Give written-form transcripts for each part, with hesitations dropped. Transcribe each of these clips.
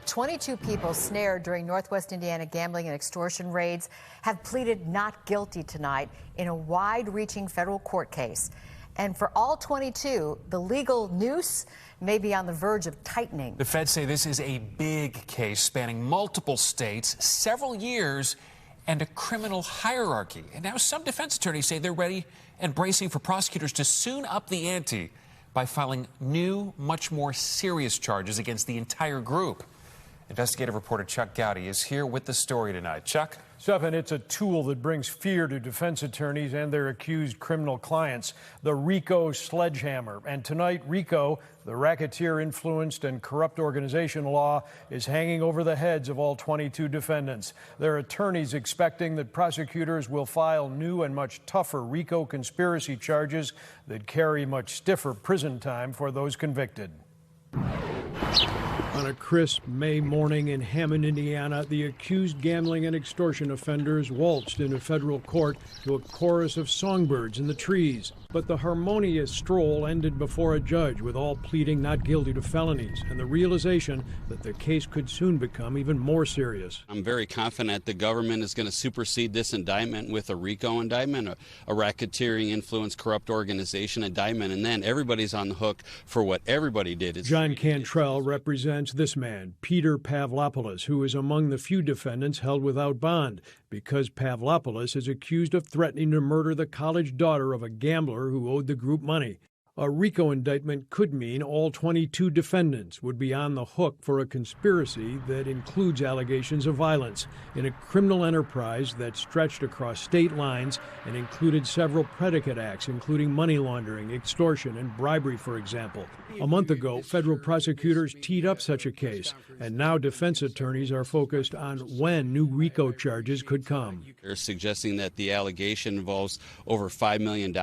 22 people snared during Northwest Indiana gambling and extortion raids have pleaded not guilty tonight in a wide-reaching federal court case. And for all 22, the legal noose may be on the verge of tightening. The feds say this is a big case spanning multiple states, several years, and a criminal hierarchy. And now some defense attorneys say they're ready and bracing for prosecutors to soon up the ante by filing new, much more serious charges against the entire group. Investigative reporter Chuck Goudie is here with the story tonight. Chuck? Stephen, it's a tool that brings fear to defense attorneys and their accused criminal clients, the RICO Sledgehammer. And tonight, RICO, the racketeer-influenced and corrupt organization law, is hanging over the heads of all 22 defendants. Their attorneys expecting that prosecutors will file new and much tougher RICO conspiracy charges that carry much stiffer prison time for those convicted. On a crisp May morning in Hammond, Indiana, the accused gambling and extortion offenders waltzed into federal court to a chorus of songbirds in the trees. But the harmonious stroll ended before a judge, with all pleading not guilty to felonies, and the realization that the case could soon become even more serious. I'm very confident the government is going to supersede this indictment with a RICO indictment, a racketeering influence corrupt organization indictment, and then everybody's on the hook for what everybody did. John Cantrell represents this man, Peter Pavlopoulos, who is among the few defendants held without bond because Pavlopoulos is accused of threatening to murder the college daughter of a gambler who owed the group money. A RICO indictment could mean all 22 defendants would be on the hook for a conspiracy that includes allegations of violence in a criminal enterprise that stretched across state lines and included several predicate acts, including money laundering, extortion, and bribery, for example. A month ago, federal prosecutors teed up such a case, and now defense attorneys are focused on when new RICO charges could come. They're suggesting that the allegation involves over $5 million.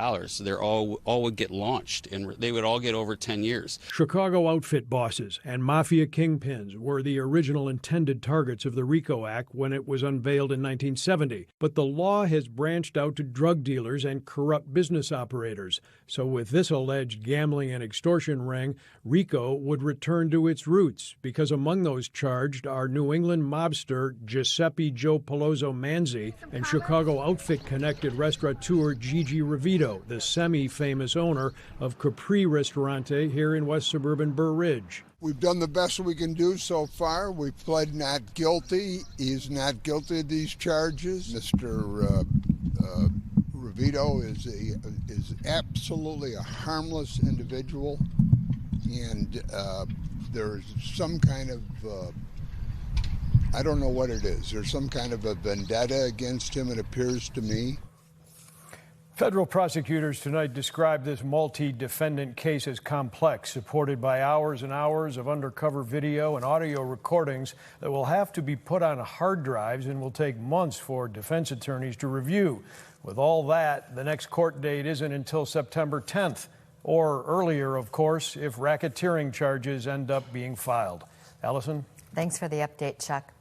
They're all would get launched, and they would all get over 10 years. Chicago outfit bosses and mafia kingpins were the original intended targets of the RICO Act when it was unveiled in 1970. But the law has branched out to drug dealers and corrupt business operators. So with this alleged gambling and extortion ring, RICO would return to its roots, because among those charged are New England mobster Giuseppe Joe Palozzo Manzi and Chicago outfit-connected restaurateur Gigi Revito, the semi-famous owner of Capri Ristorante here in west suburban Burr Ridge. We've done the best we can do so far. We've pled not guilty. He's not guilty of these charges. Mr. Revito is absolutely a harmless individual, and there's some kind of I don't know what it is. There's some kind of a vendetta against him, it appears to me. Federal prosecutors tonight described this multi-defendant case as complex, supported by hours and hours of undercover video and audio recordings that will have to be put on hard drives and will take months for defense attorneys to review. With all that, the next court date isn't until September 10th, or earlier, of course, if racketeering charges end up being filed. Allison? Thanks for the update, Chuck.